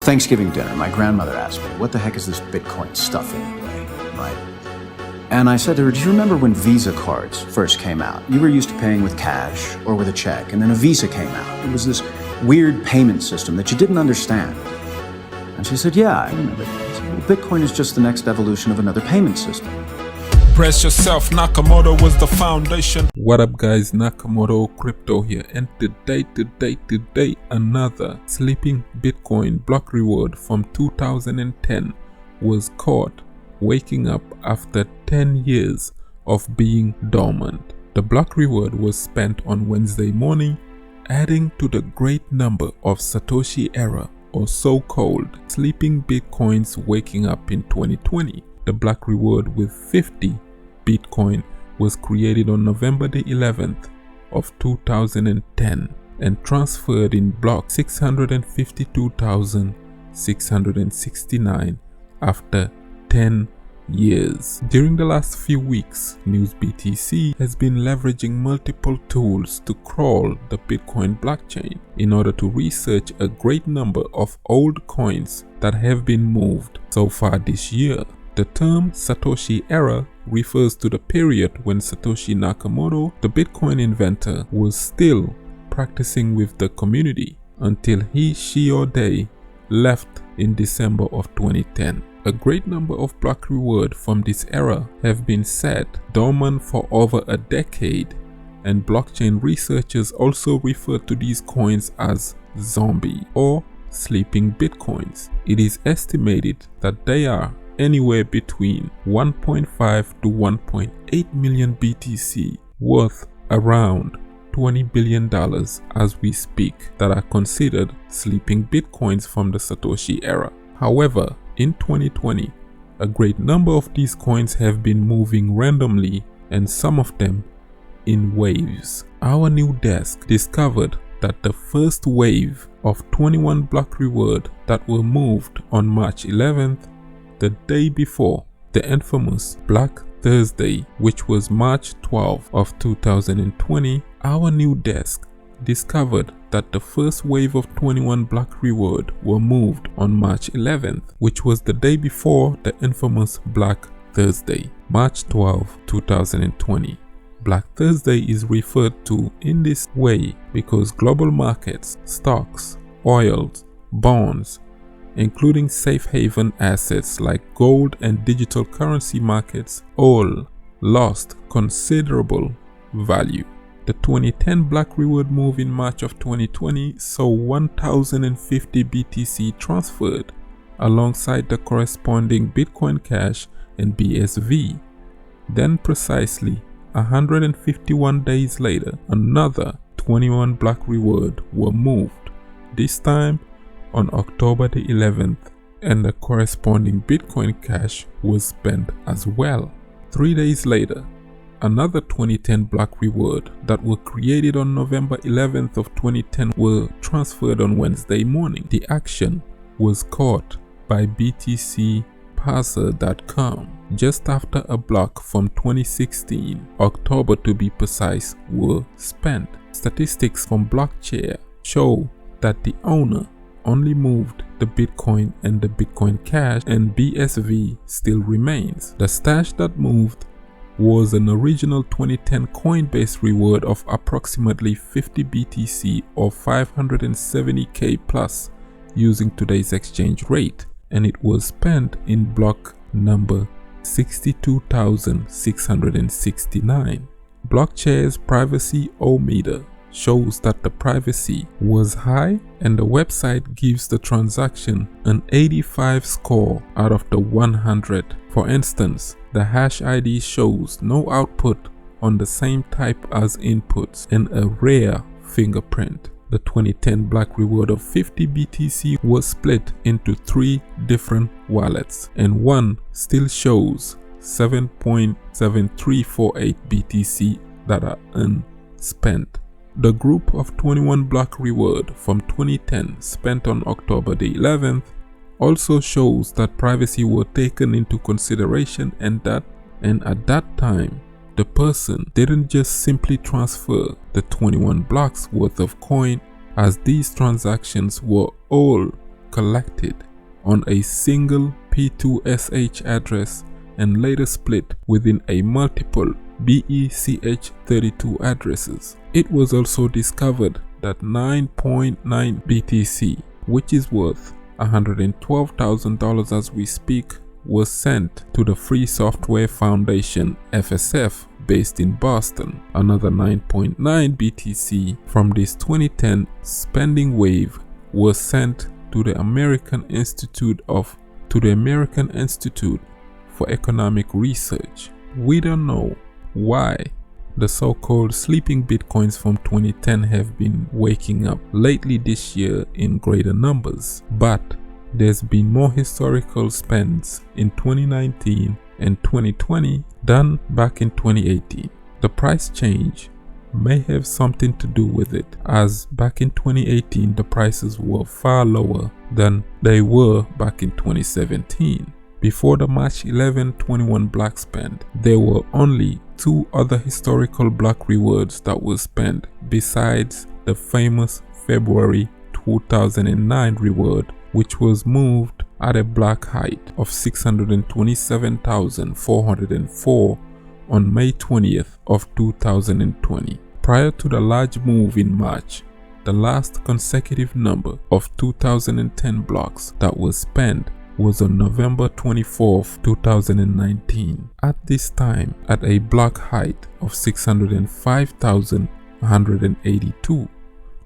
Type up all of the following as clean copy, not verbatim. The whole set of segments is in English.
Thanksgiving dinner, my grandmother asked me, what the heck is this Bitcoin stuff anyway, right? And I said to her, do you remember when Visa cards first came out? You were used to paying with cash or with a check, and then a Visa came out. It was this weird payment system that you didn't understand. And she said, yeah, I remember that. I said, well, Bitcoin is just the next evolution of another payment system. Brace yourself, Nakamoto was the foundation. What up guys, Nakamoto Crypto here, and today, another sleeping Bitcoin block reward from 2010 was caught waking up after 10 years of being dormant. The block reward was spent on Wednesday morning, adding to the great number of Satoshi era or so-called sleeping Bitcoins waking up in 2020. The block reward with 50 Bitcoin was created on November the 11th of 2010 and transferred in block 652,669 after 10 years. During the last few weeks, News BTC has been leveraging multiple tools to crawl the Bitcoin blockchain in order to research a great number of old coins that have been moved so far this year. The term Satoshi era refers to the period when Satoshi Nakamoto, the Bitcoin inventor, was still practicing with the community until he, she, or they left in December of 2010. A great number of block reward from this era have been set dormant for over a decade, and blockchain researchers also refer to these coins as zombie or sleeping Bitcoins. It is estimated that they are anywhere between 1.5 to 1.8 million BTC, worth around $20 billion as we speak, that are considered sleeping Bitcoins from the Satoshi era. However, in 2020, a great number of these coins have been moving randomly, and some of them in waves. Our new desk discovered that the first wave of 21 block reward that were moved on March 11th, the day before the infamous Black Thursday, which was March 12th of 2020, our new desk discovered that the first wave of 21 block reward were moved on March 11th, which was the day before the infamous Black Thursday, March 12, 2020. Black Thursday is referred to in this way because global markets, stocks, oils, bonds, including safe haven assets like gold and digital currency markets, all lost considerable value. The 2010 block reward move in March of 2020 saw 1,050 BTC transferred alongside the corresponding Bitcoin Cash and BSV. Then precisely 151 days later, another 21 block reward were moved, this time on October the 11th, and the corresponding Bitcoin Cash was spent as well. 3 days later, another 2010 block reward that were created on November 11th of 2010 were transferred on Wednesday morning. The action was caught by BTCparser.com just after a block from 2016, October to be precise, were spent. Statistics from Blockchain show that the owner only moved the Bitcoin and the Bitcoin Cash, and BSV still remains. The stash that moved was an original 2010 Coinbase reward of approximately 50 BTC or 570k plus using today's exchange rate, and it was spent in block number 62,669. Blockchain's privacy O-meter shows that the privacy was high, and the website gives the transaction an 85 score out of the 100. For instance, the hash ID shows no output on the same type as inputs and a rare fingerprint. The 2010 block reward of 50 BTC was split into 3 different wallets, and one still shows 7.7348 BTC that are unspent. The group of 21 block reward from 2010 spent on October the 11th also shows that privacy were taken into consideration, and at that time the person didn't just simply transfer the 21 blocks worth of coin, as these transactions were all collected on a single P2SH address and later split within a multiple BECH32 addresses. It was also discovered that 9.9 BTC, which is worth $112,000 as we speak, was sent to the Free Software Foundation FSF based in Boston. Another 9.9 BTC from this 2010 spending wave was sent to the American Institute for Economic Research. We don't know why the so-called sleeping bitcoins from 2010 have been waking up lately this year in greater numbers, but there's been more historical spends in 2019 and 2020 than back in 2018. The price change may have something to do with it, as back in 2018 the prices were far lower than they were back in 2017. Before the March 11, 21 block spend, there were only 2 other historical block rewards that were spent besides the famous February 2009 reward, which was moved at a block height of 627,404 on May 20th of 2020. Prior to the large move in March, the last consecutive number of 2010 blocks that was spent was on November 24th, 2019. At this time, at a block height of 605,182,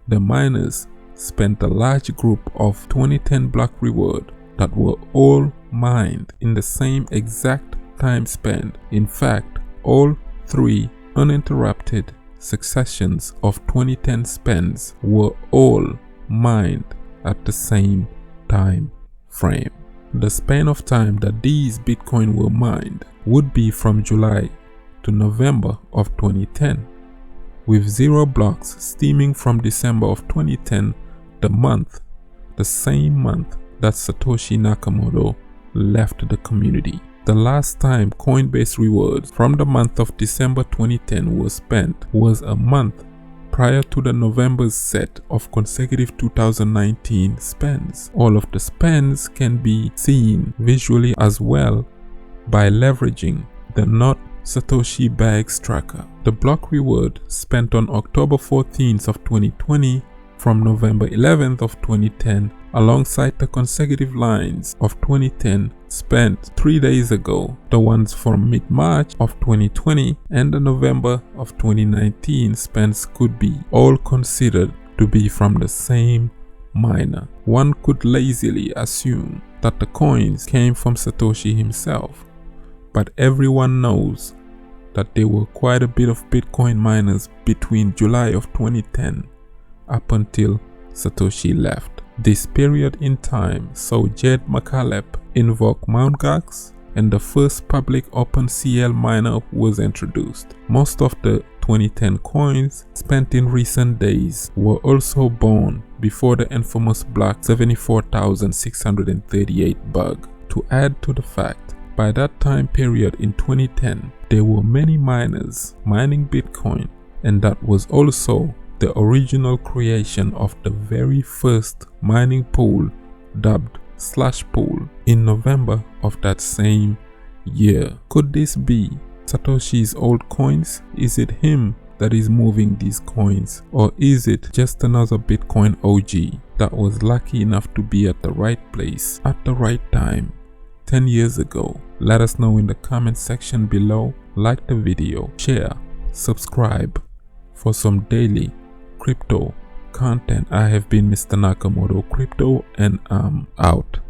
the miners spent a large group of 2010 block reward that were all mined in the same exact time spent. In fact, all 3 uninterrupted successions of 2010 spends were all mined at the same time frame. The span of time that these Bitcoin were mined would be from July to November of 2010, with 0 blocks stemming from December of 2010, the same month that Satoshi Nakamoto left the community. The last time Coinbase rewards from the month of December 2010 was spent was a month prior to the November's set of consecutive 2019 spends. All of the spends can be seen visually as well by leveraging the Not Satoshi Bags tracker. The block reward spent on October 14th of 2020 from November 11th of 2010 alongside the consecutive lines of 2010 spent 3 days ago, the ones from mid-March of 2020 and the November of 2019 spends could be all considered to be from the same miner. One could lazily assume that the coins came from Satoshi himself, but everyone knows that there were quite a bit of Bitcoin miners between July of 2010 up until Satoshi left. This period in time saw Jed McCaleb invoke Mt. Gox and the first public OpenCL miner was introduced. Most of the 2010 coins spent in recent days were also born before the infamous block 74,638 bug. To add to the fact, by that time period in 2010, there were many miners mining Bitcoin, and that was also the original creation of the very first mining pool dubbed /pool in November of that same year. Could this be Satoshi's old coins? Is it him that is moving these coins, or is it just another Bitcoin OG that was lucky enough to be at the right place at the right time 10 years ago? Let us know in the comment section below. Like the video, share, subscribe for some daily crypto content. I have been Mr. Nakamoto Crypto, and I'm out.